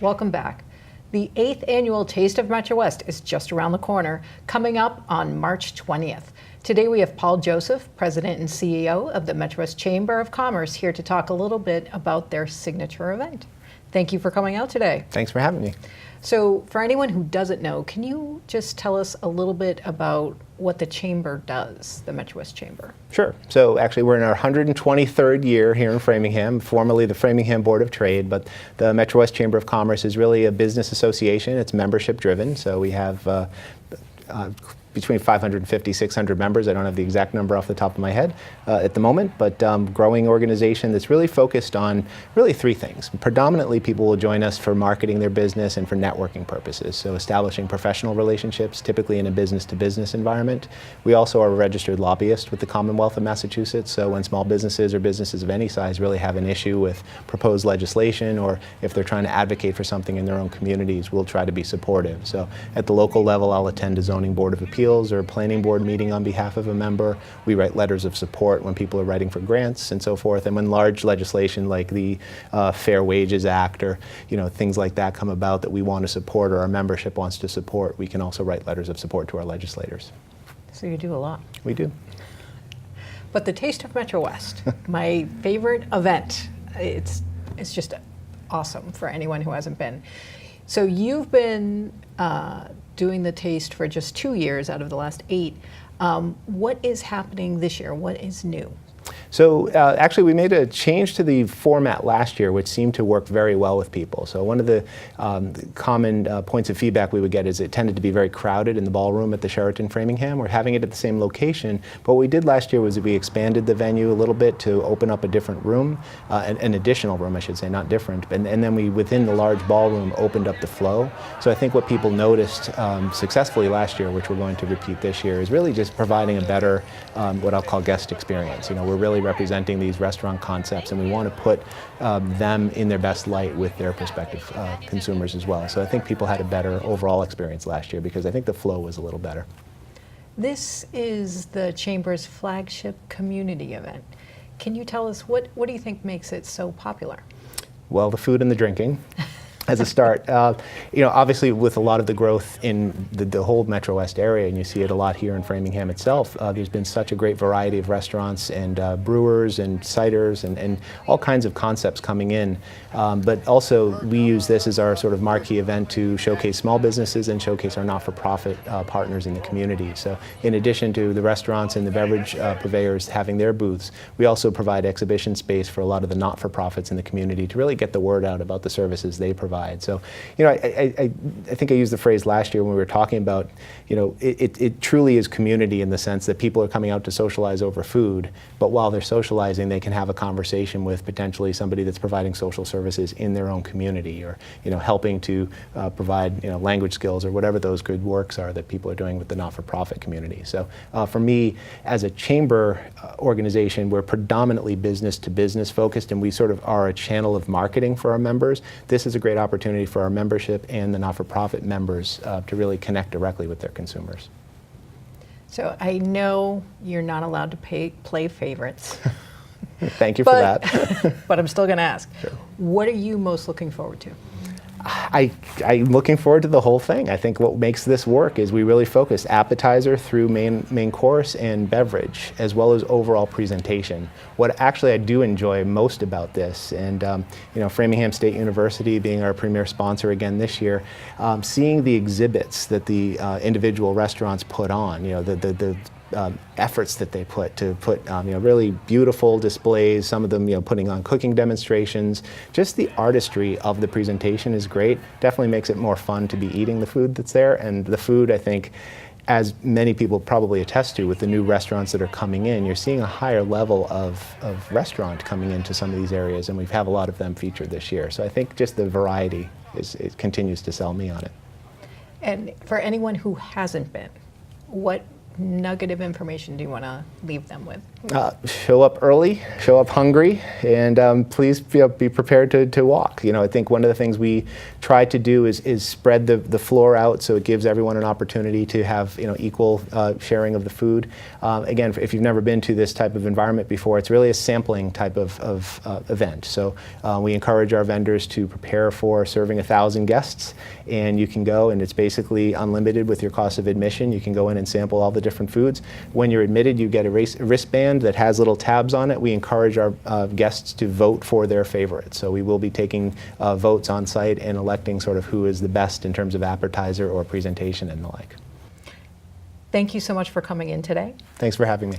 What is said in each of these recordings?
Welcome back. The 8th annual Taste of MetroWest is just around the corner, coming up on March 20th. Today we have Paul Joseph, President and CEO of the MetroWest Chamber of Commerce, here to talk a little bit about their signature event. Thank you for coming out today. Thanks for having me. So for anyone who doesn't know, can you just tell us a little bit about what the Chamber does, the MetroWest Chamber? Sure. So actually we're in our 123rd year here in Framingham, formerly the Framingham Board of Trade, but the MetroWest Chamber of Commerce is really a business association. It's membership driven, so we have between 550, 600 members. I don't have the exact number off the top of my head at the moment, but growing organization that's really focused on really three things. Predominantly, people will join us for marketing their business and for networking purposes, so establishing professional relationships, typically in a business-to-business environment. We also are a registered lobbyist with the Commonwealth of Massachusetts, so when small businesses or businesses of any size really have an issue with proposed legislation, or if they're trying to advocate for something in their own communities, we'll try to be supportive. So at the local level, I'll attend a zoning board of appeals or a planning board meeting on behalf of a member. We write letters of support when people are writing for grants and so forth. And when large legislation like the Fair Wages Act or things like that come about that we want to support or our membership wants to support, we can also write letters of support to our legislators. So you do a lot. We do. But the Taste of MetroWest, my favorite event, it's just awesome for anyone who hasn't been. So you've been doing the Taste for just 2 years out of the last 8. What is happening this year? What is new? So actually we made a change to the format last year, which seemed to work very well with people. So one of the common points of feedback we would get is it tended to be very crowded in the ballroom at the Sheraton Framingham. We're having it at the same location, but what we did last year was that we expanded the venue a little bit to open up a different room, an additional room I should say, not different, and then we, within the large ballroom, opened up the flow. So I think what people noticed successfully last year, which we're going to repeat this year, is really just providing a better, what I'll call guest experience. We're really representing these restaurant concepts, and we want to put them in their best light with their prospective consumers as well. So I think people had a better overall experience last year because I think the flow was a little better. This is the Chamber's flagship community event. Can you tell us what do you think makes it so popular? Well, the food and the drinking. As a start, obviously with a lot of the growth in the whole Metro West area, and you see it a lot here in Framingham itself, there's been such a great variety of restaurants and brewers and ciders and all kinds of concepts coming in. But also we use this as our sort of marquee event to showcase small businesses and showcase our not-for-profit partners in the community. So in addition to the restaurants and the beverage purveyors having their booths, we also provide exhibition space for a lot of the not-for-profits in the community to really get the word out about the services they provide. So, I think I used the phrase last year when we were talking about, it truly is community in the sense that people are coming out to socialize over food, but while they're socializing, they can have a conversation with potentially somebody that's providing social services in their own community, or, helping to provide, language skills or whatever those good works are that people are doing with the not-for-profit community. So, for me, as a chamber organization, we're predominantly business-to-business focused, and we sort of are a channel of marketing for our members. This is a great opportunity for our membership and the not-for-profit members to really connect directly with their consumers. So I know you're not allowed to play favorites. Thank you for that. But I'm still going to ask. Sure. What are you most looking forward to? I'm looking forward to the whole thing. I think what makes this work is we really focus appetizer through main course and beverage, as well as overall presentation. What actually I do enjoy most about this, and Framingham State University being our premier sponsor again this year, seeing the exhibits that the individual restaurants put on, the efforts that they put really beautiful displays, some of them putting on cooking demonstrations. Just the artistry of the presentation is great. Definitely makes it more fun to be eating the food that's there. And the food, I think, as many people probably attest to with the new restaurants that are coming in, you're seeing a higher level of restaurant coming into some of these areas, and we have a lot of them featured this year. So I think just the variety it continues to sell me on it. And for anyone who hasn't been, what nugget of information do you want to leave them with? Show up early, show up hungry, and please be prepared to walk. I think one of the things we try to do is spread the floor out so it gives everyone an opportunity to have equal sharing of the food. Again, if you've never been to this type of environment before, it's really a sampling type of event. So we encourage our vendors to prepare for serving 1,000 guests, and you can go, and it's basically unlimited with your cost of admission. You can go in and sample all the different foods. When you're admitted, you get a wristband that has little tabs on it. We encourage our guests to vote for their favorite. So we will be taking votes on site and electing sort of who is the best in terms of appetizer or presentation and the like. Thank you so much for coming in today. Thanks for having me.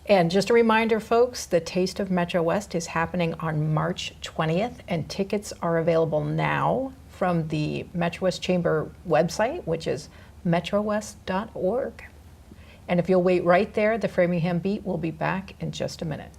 And just a reminder, folks, the Taste of MetroWest is happening on March 20th, and tickets are available now from the MetroWest Chamber website, which is metrowest.org. And if you'll wait right there, the Framingham Beat will be back in just a minute.